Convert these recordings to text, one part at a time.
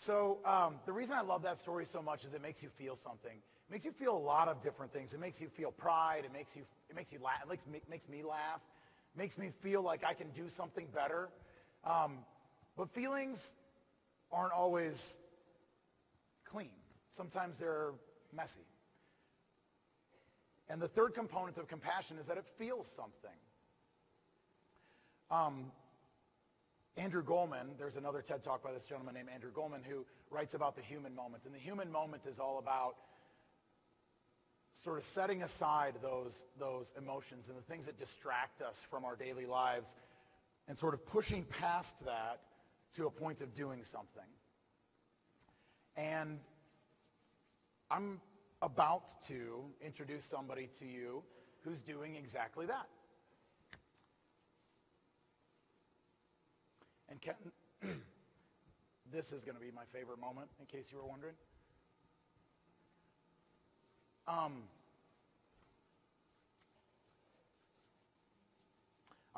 The reason I love that story so much is it makes you feel something. It makes you feel a lot of different things. It makes you feel pride. It makes you laugh. It makes me laugh. It makes me feel like I can do something better. But feelings aren't always clean. Sometimes they're messy. And the third component of compassion is that it feels something. Andrew Goleman, there's another TED Talk by this gentleman named Andrew Goleman who writes about the human moment. And the human moment is all about sort of setting aside those emotions and the things that distract us from our daily lives and sort of pushing past that to a point of doing something. And I'm about to introduce somebody to you who's doing exactly that. And Ken, this is going to be my favorite moment, in case you were wondering. I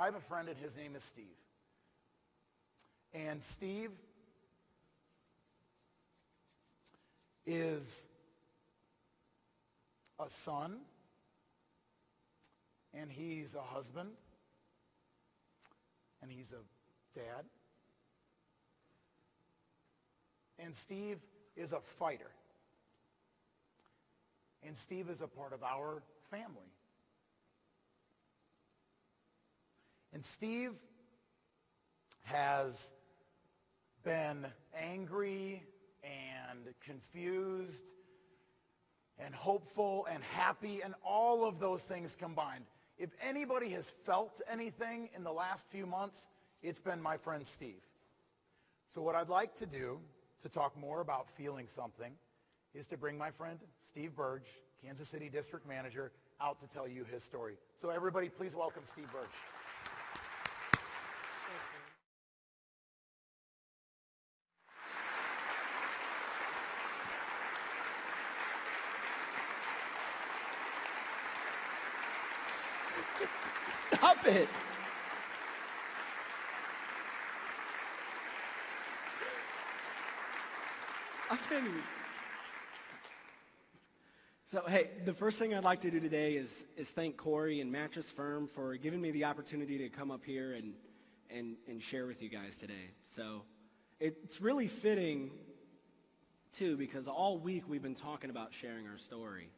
have a friend, and his name is Steve. And Steve is a son, and he's a husband, and he's a dad. And Steve is a fighter. And Steve is a part of our family. And Steve has been angry and confused and hopeful and happy and all of those things combined. If anybody has felt anything in the last few months, it's been my friend Steve. So what I'd like to do to talk more about feeling something is to bring my friend Steve Burdge, Kansas City District Manager, out to tell you his story. So everybody, please welcome Steve Burdge. Stop it. I can't even. So, hey, the first thing I'd like to do today is thank Corey and Mattress Firm for giving me the opportunity to come up here and share with you guys today. So it's really fitting, too, because all week we've been talking about sharing our story.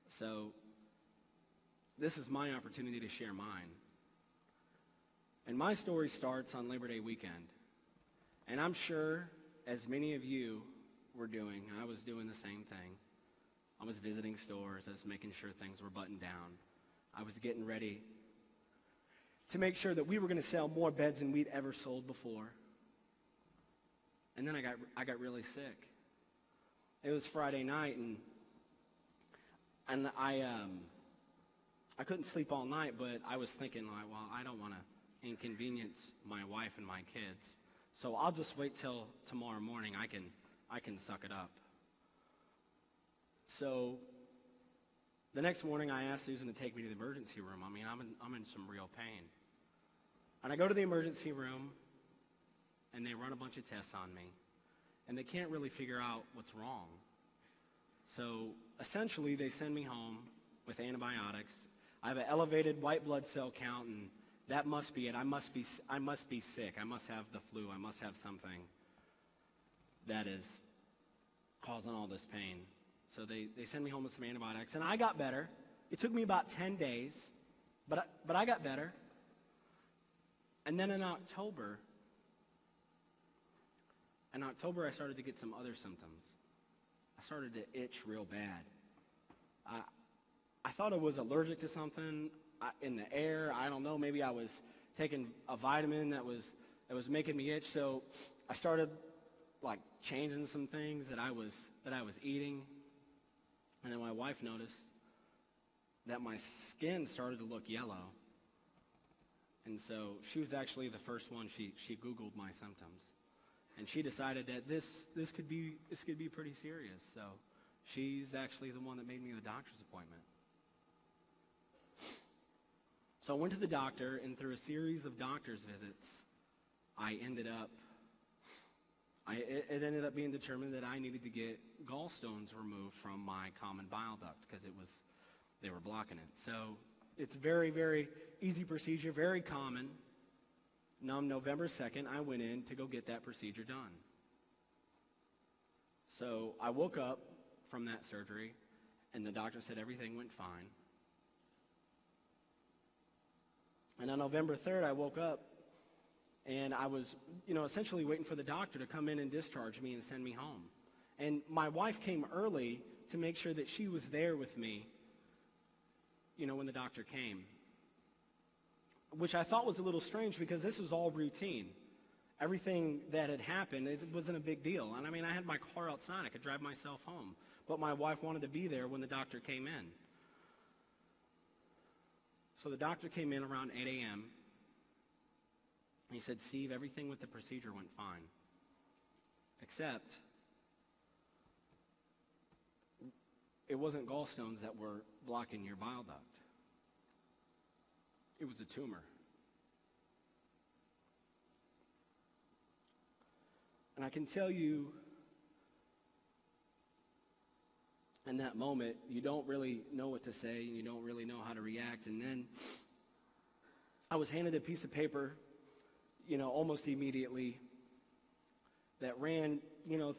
So this is my opportunity to share mine. And my story starts on Labor Day weekend. And I'm sure, as many of you were doing, I was doing the same thing. I was visiting stores. I was making sure things were buttoned down. I was getting ready to make sure that we were going to sell more beds than we'd ever sold before. And then I got really sick. It was Friday night, and I couldn't sleep all night, but I was thinking, like, well, I don't want to inconvenience my wife and my kids, so I'll just wait till tomorrow morning. I can suck it up. So the next morning, I asked Susan to take me to the emergency room. I mean, I'm in some real pain. And I go to the emergency room, and they run a bunch of tests on me, and they can't really figure out what's wrong. So essentially, they send me home with antibiotics. I have an elevated white blood cell count, and that must be it. I must be sick. I must have the flu. I must have something that is causing all this pain. So they send me home with some antibiotics, and I got better. It took me about 10 days, but I got better. And then in October, I started to get some other symptoms. I started to itch real bad. I thought I was allergic to something in the air. I don't know. Maybe I was taking a vitamin that was making me itch. So I started like changing some things that I was eating. And then my wife noticed that my skin started to look yellow. And so she was actually the first one. She Googled my symptoms. And she decided that this could be pretty serious. So she's actually the one that made me the doctor's appointment. So I went to the doctor, and through a series of doctor's visits, I ended up It ended up being determined that I needed to get gallstones removed from my common bile duct because they were blocking it. So it's very, very easy procedure, very common. And on November 2nd, I went in to go get that procedure done. So I woke up from that surgery, and the doctor said everything went fine. And on November 3rd, I woke up, and I was, essentially waiting for the doctor to come in and discharge me and send me home. And my wife came early to make sure that she was there with me, when the doctor came. Which I thought was a little strange because this was all routine. Everything that had happened, it wasn't a big deal. And I had my car outside. I could drive myself home. But my wife wanted to be there when the doctor came in. So the doctor came in around 8 a.m. He said, Steve, everything with the procedure went fine. Except it wasn't gallstones that were blocking your bile duct. It was a tumor. And I can tell you, in that moment, you don't really know what to say, and you don't really know how to react. And then I was handed a piece of paper, almost immediately that ran,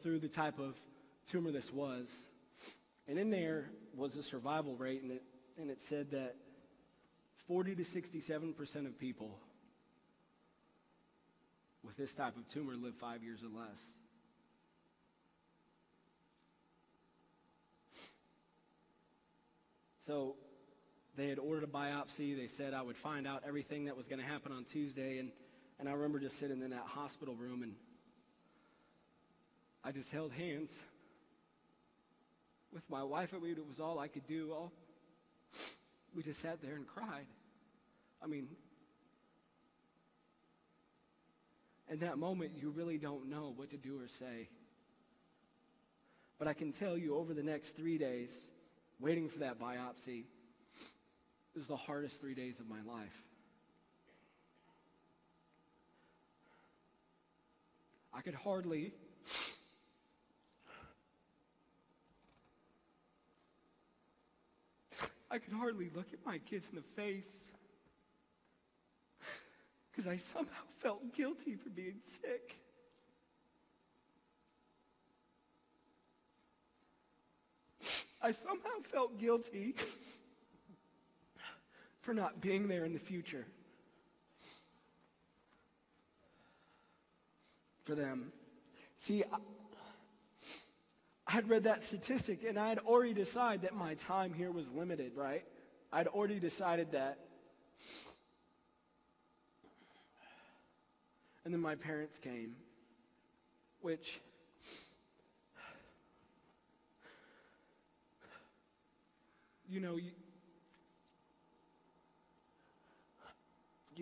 through the type of tumor this was. And in there was a survival rate, and it said that 40 to 67% of people with this type of tumor live 5 years or less. So they had ordered a biopsy. They said I would find out everything that was going to happen on Tuesday. And I remember just sitting in that hospital room, and I just held hands with my wife. It was all I could do. We just sat there and cried. In that moment, you really don't know what to do or say. But I can tell you, over the next 3 days, waiting for that biopsy, it was the hardest 3 days of my life. I could hardly look at my kids in the face because I somehow felt guilty for being sick. I somehow felt guilty for not being there in the future for them. See, I had read that statistic, and I had already decided that my time here was limited, right? I'd already decided that. And then my parents came, which you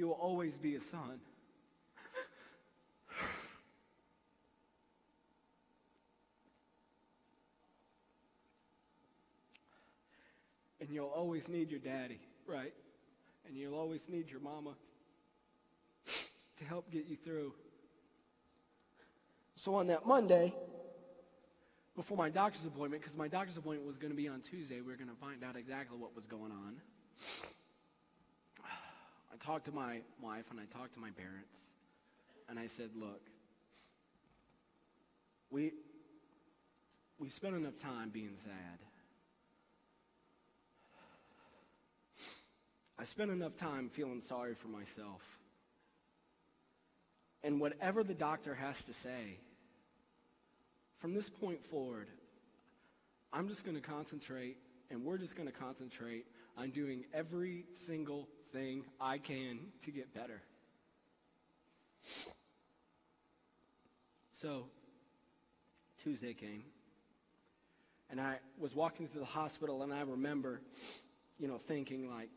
will always be a son. And you'll always need your daddy, right? And you'll always need your mama to help get you through. So on that Monday, before my doctor's appointment, because my doctor's appointment was going to be on Tuesday, we were going to find out exactly what was going on. I talked to my wife and I talked to my parents, and I said, look, we spent enough time being sad. I spent enough time feeling sorry for myself. And whatever the doctor has to say, from this point forward, I'm just going to concentrate, and we're just going to concentrate on doing every single thing I can to get better. So, Tuesday came, and I was walking through the hospital, and I remember, thinking like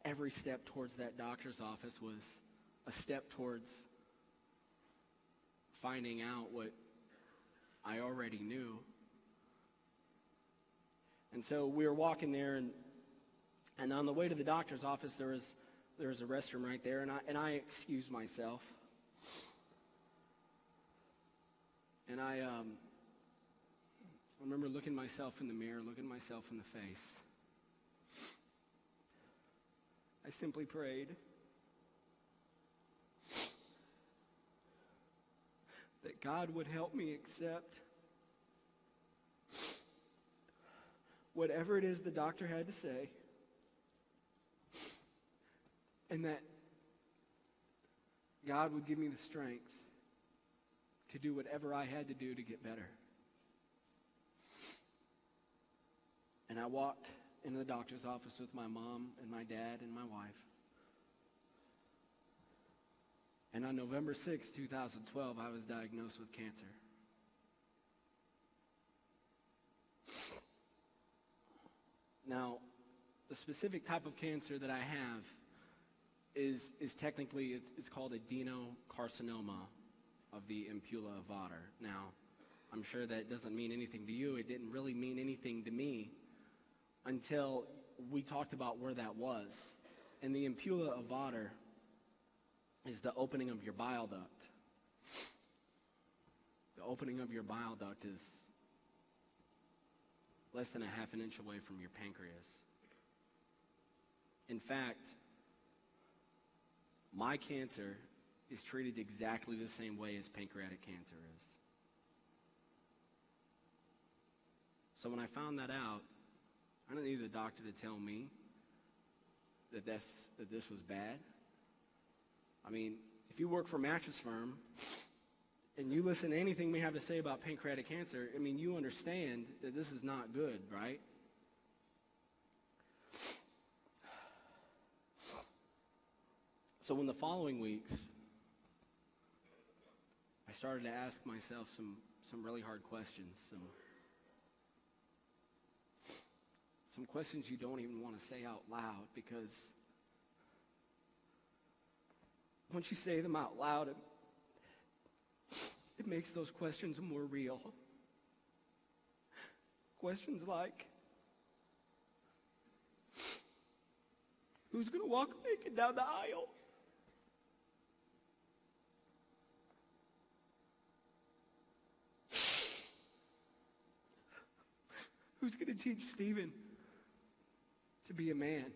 every step towards that doctor's office was a step towards finding out what I already knew. And so we were walking there, and on the way to the doctor's office, there was a restroom right there, and I excused myself. And I remember looking myself in the mirror, looking myself in the face. I simply prayed that God would help me accept whatever it is the doctor had to say, and that God would give me the strength to do whatever I had to do to get better. And I walked into the doctor's office with my mom and my dad and my wife. And on November 6, 2012, I was diagnosed with cancer. Now, the specific type of cancer that I have is technically, it's called adenocarcinoma of the ampulla of Vater. Now, I'm sure that doesn't mean anything to you. It didn't really mean anything to me until we talked about where that was. And the ampulla of Vater is the opening of your bile duct. The opening of your bile duct is less than a half an inch away from your pancreas. In fact, my cancer is treated exactly the same way as pancreatic cancer is. So when I found that out, I didn't need the doctor to tell me that this was bad. I mean, if you work for Mattress Firm and you listen to anything we have to say about pancreatic cancer, I mean, you understand that this is not good, right? So in the following weeks, I started to ask myself some really hard questions, some questions you don't even want to say out loud, because once you say them out loud, it makes those questions more real. Questions like, who's going to walk naked down the aisle? Who's going to teach Stephen to be a man?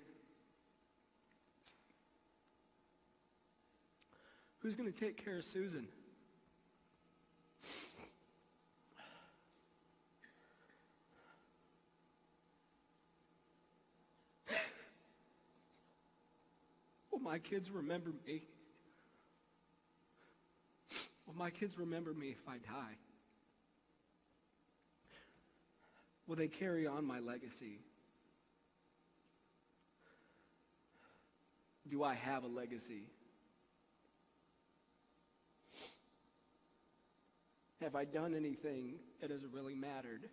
Who's going to take care of Susan? Will my kids remember me? Will my kids remember me if I die? Will they carry on my legacy? Do I have a legacy? Have I done anything that has really mattered?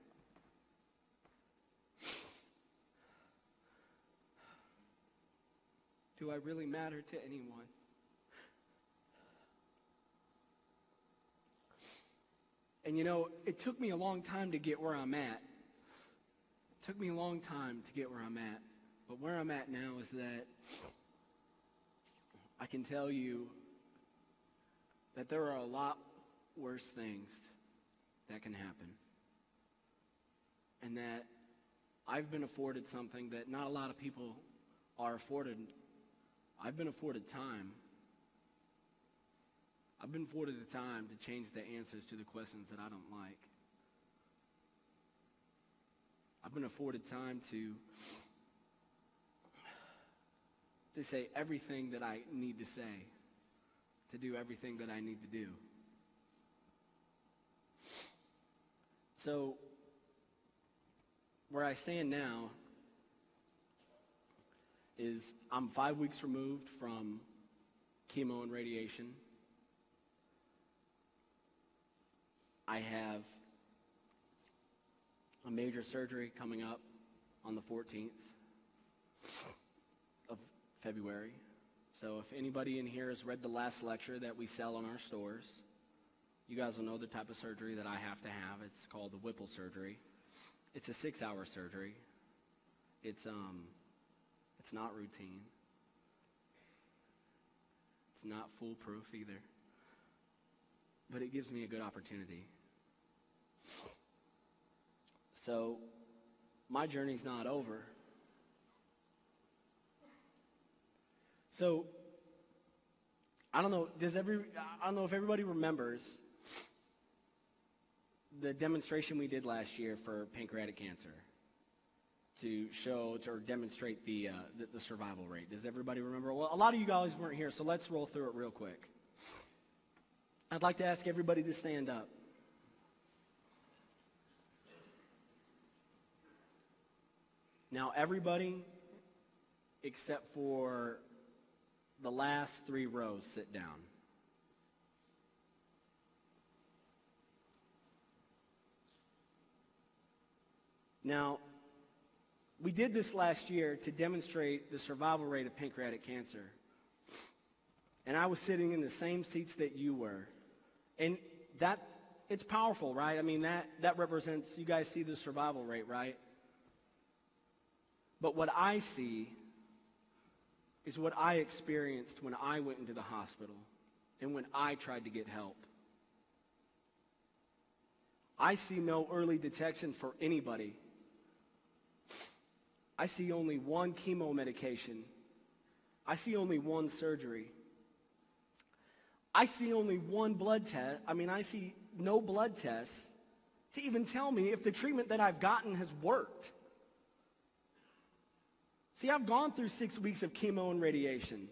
Do I really matter to anyone? And you know, it took me a long time to get where I'm at. It took me a long time to get where I'm at. But where I'm at now is that I can tell you that there are a lot worse things that can happen. And that I've been afforded something that not a lot of people are afforded. I've been afforded time. I've been afforded the time to change the answers to the questions that I don't like. I've been afforded time to say everything that I need to say, to do everything that I need to do. So, where I stand now is I'm 5 weeks removed from chemo and radiation. I have a major surgery coming up on the 14th of February. So if anybody in here has read the last lecture that we sell in our stores, you guys will know the type of surgery that I have to have. It's called the Whipple surgery. It's a 6-hour surgery. It's not routine. It's not foolproof either. But it gives me a good opportunity. So my journey's not over. So I don't know if everybody remembers the demonstration we did last year for pancreatic cancer to show or demonstrate the survival rate. Does everybody remember? Well, a lot of you guys weren't here, so let's roll through it real quick. I'd like to ask everybody to stand up. Now, everybody except for the last 3 rows, sit down. Now, we did this last year to demonstrate the survival rate of pancreatic cancer. And I was sitting in the same seats that you were. And it's powerful, right? I mean, that represents, you guys see the survival rate, right? But what I see is what I experienced when I went into the hospital and when I tried to get help. I see no early detection for anybody. I see only 1 chemo medication. I see only 1 surgery. I see only 1 blood test. I see no blood tests to even tell me if the treatment that I've gotten has worked. See, I've gone through 6 weeks of chemo and radiation,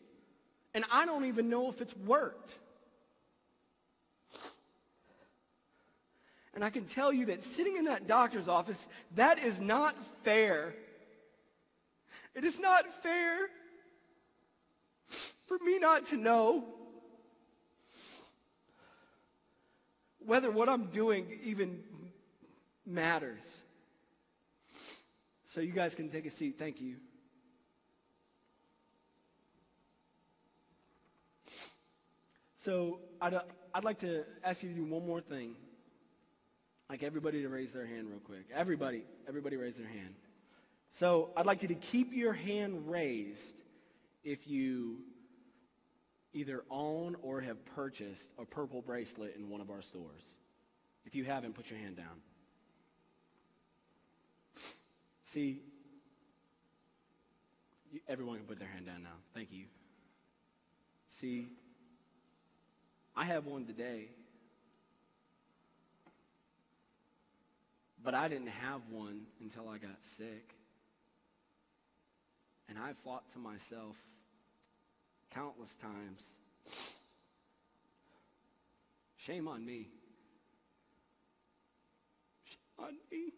and I don't even know if it's worked. And I can tell you that sitting in that doctor's office, that is not fair. It is not fair for me not to know whether what I'm doing even matters. So you guys can take a seat. Thank you. So I'd like to ask you to do one more thing. I'd like everybody to raise their hand real quick. Everybody raise their hand. So I'd like you to keep your hand raised if you either own or have purchased a purple bracelet in one of our stores. If you haven't, put your hand down. See, everyone can put their hand down now. Thank you. See, I have one today, but I didn't have one until I got sick. And I thought to myself countless times, shame on me. Shame on me.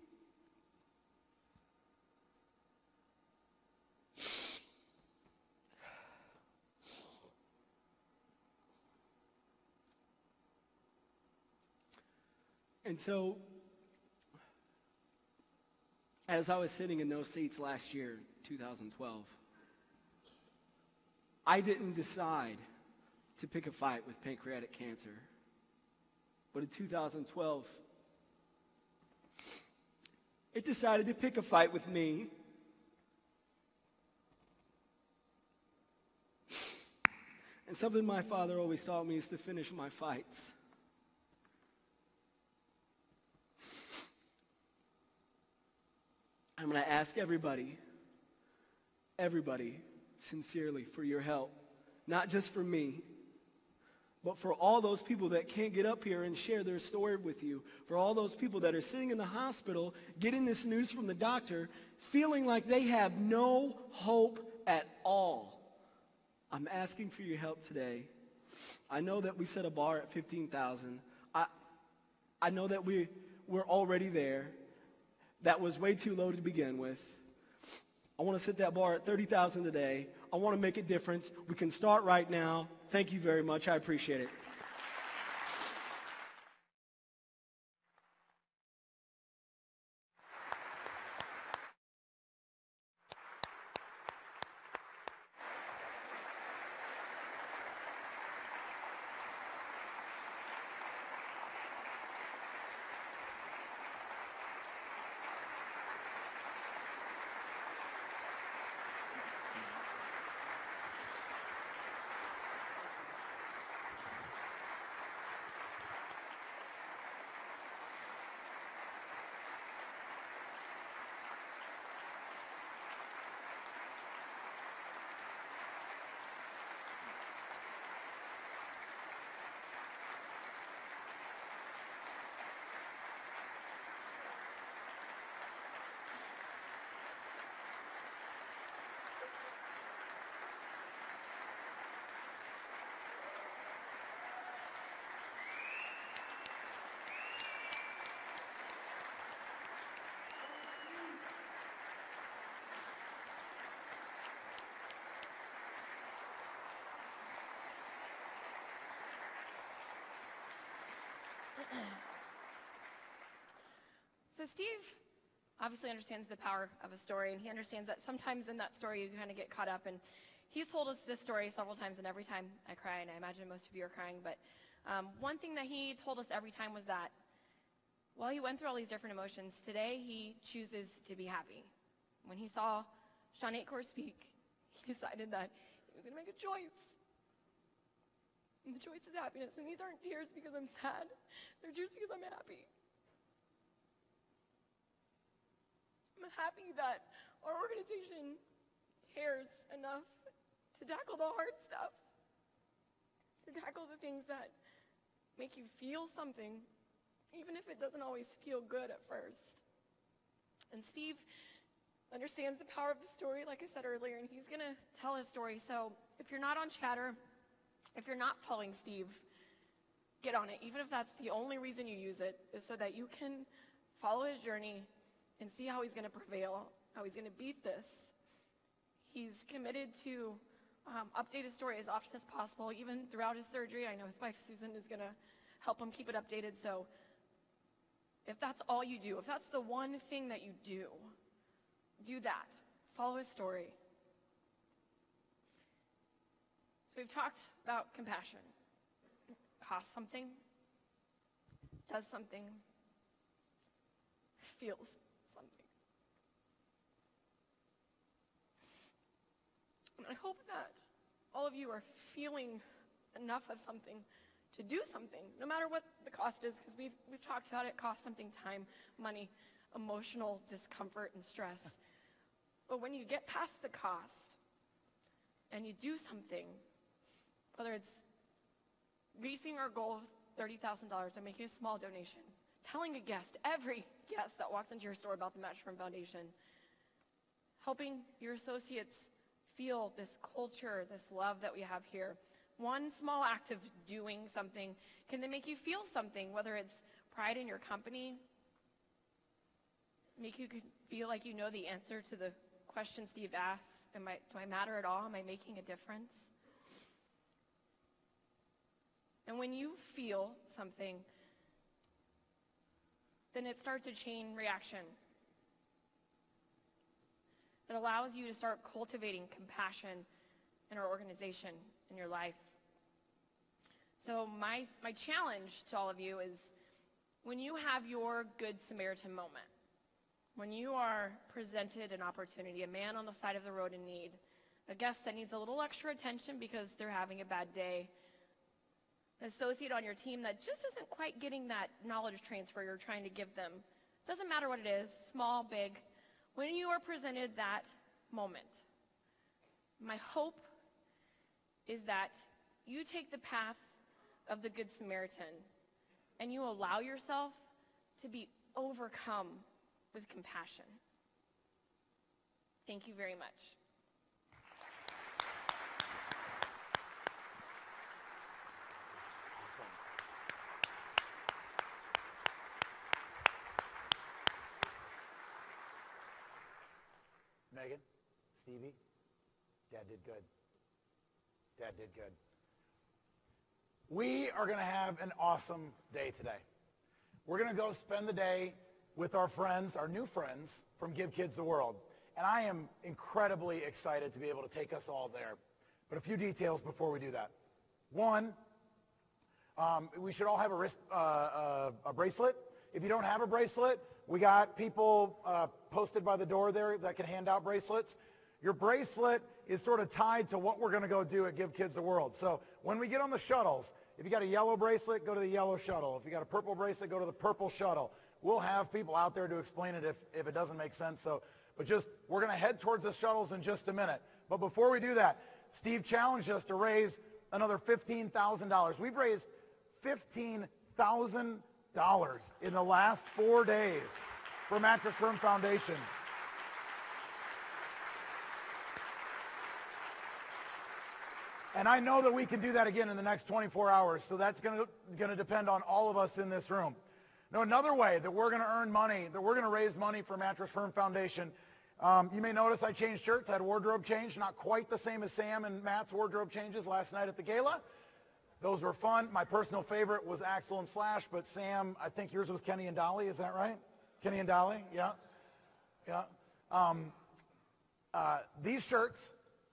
And so, as I was sitting in those seats last year, 2012, I didn't decide to pick a fight with pancreatic cancer. But in 2012, it decided to pick a fight with me. And something my father always taught me is to finish my fights. I'm going to ask everybody sincerely for your help. Not just for me, but for all those people that can't get up here and share their story with you. For all those people that are sitting in the hospital, getting this news from the doctor, feeling like they have no hope at all. I'm asking for your help today. I know that we set a bar at 15,000. I know that we're already there. That was way too low to begin with. I want to set that bar at 30,000 today. I want to make a difference. We can start right now. Thank you very much. I appreciate it. So Steve obviously understands the power of a story, and he understands that sometimes in that story you kind of get caught up. And he's told us this story several times, and every time I cry, and I imagine most of you are crying. But one thing that he told us every time was that while he went through all these different emotions, today he chooses to be happy. When he saw Sean Aitcore speak, he decided that he was going to make a choice. And the choice is happiness. And these aren't tears because I'm sad. They're tears because I'm happy. I'm happy that our organization cares enough to tackle the hard stuff, to tackle the things that make you feel something, even if it doesn't always feel good at first. And Steve understands the power of the story, like I said earlier, and he's going to tell his story. So if you're not on Chatter, if you're not following Steve, get on it. Even if that's the only reason you use it, is so that you can follow his journey and see how he's going to prevail, how he's going to beat this. He's committed to update his story as often as possible, even throughout his surgery. I know his wife, Susan, is going to help him keep it updated. So if that's all you do, if that's the one thing that you do that. Follow his story. So we've talked about compassion. Costs something, does something, feels something. And I hope that all of you are feeling enough of something to do something, no matter what the cost is, because we've talked about it costs something: time, money, emotional discomfort, and stress. But when you get past the cost and you do something, whether it's reaching our goal of $30,000 or making a small donation, telling a guest, every guest that walks into your store about the Mattress Firm Foundation, helping your associates feel this culture, this love that we have here. One small act of doing something can then make you feel something, whether it's pride in your company, make you feel like you know the answer to the question Steve asked, do I matter at all? Am I making a difference? And when you feel something, then it starts a chain reaction that allows you to start cultivating compassion in our organization, in your life. So my challenge to all of you is, when you have your Good Samaritan moment, when you are presented an opportunity, a man on the side of the road in need, a guest that needs a little extra attention because they're having a bad day, an associate on your team that just isn't quite getting that knowledge transfer you're trying to give them, doesn't matter what it is, small, big, when you are presented that moment, my hope is that you take the path of the Good Samaritan and you allow yourself to be overcome with compassion. Thank you very much. Megan, Stevie, Dad did good. Dad did good. We are going to have an awesome day today. We're going to go spend the day with our friends, our new friends from Give Kids the World. And I am incredibly excited to be able to take us all there. But a few details before we do that. One, we should all have a bracelet. If you don't have a bracelet, we got people posted by the door there that can hand out bracelets. Your bracelet is sort of tied to what we're going to go do at Give Kids the World. So when we get on the shuttles, if you got a yellow bracelet, go to the yellow shuttle. If you got a purple bracelet, go to the purple shuttle. We'll have people out there to explain it if it doesn't make sense. But we're going to head towards the shuttles in just a minute. But before we do that, Steve challenged us to raise another $15,000. We've raised $15,000 in the last 4 days for Mattress Firm Foundation. And I know that we can do that again in the next 24 hours, so that's going to depend on all of us in this room. Now, another way that we're going to earn money, that we're going to raise money for Mattress Firm Foundation, you may notice I changed shirts. I had a wardrobe change, not quite the same as Sam and Matt's wardrobe changes last night at the gala. Those were fun. My personal favorite was Axel and Slash, but Sam, I think yours was Kenny and Dolly. Is that right? Kenny and Dolly? Yeah. Yeah. These shirts,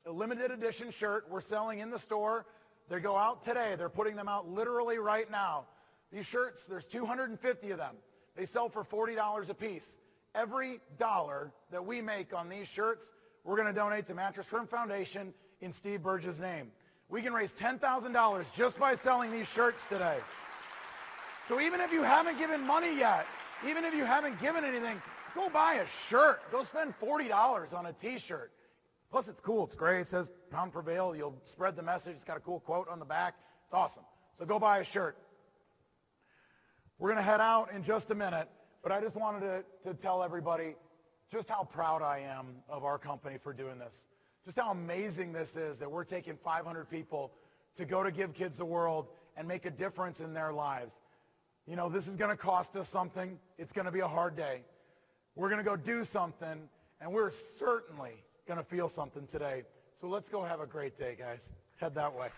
a limited edition shirt, we're selling in the store. They go out today. They're putting them out literally right now. These shirts, there's 250 of them. They sell for $40 a piece. Every dollar that we make on these shirts, we're going to donate to Mattress Firm Foundation in Steve Burdge's name. We can raise $10,000 just by selling these shirts today. So even if you haven't given money yet, even if you haven't given anything, go buy a shirt. Go spend $40 on a t-shirt. Plus, it's cool. It's great. It says Pound Prevail. You'll spread the message. It's got a cool quote on the back. It's awesome. So go buy a shirt. We're going to head out in just a minute, but I just wanted to tell everybody just how proud I am of our company for doing this. Just how amazing this is that we're taking 500 people to go to Give Kids the World and make a difference in their lives. You know, this is going to cost us something. It's going to be a hard day. We're going to go do something, and we're certainly going to feel something today. So let's go have a great day, guys. Head that way.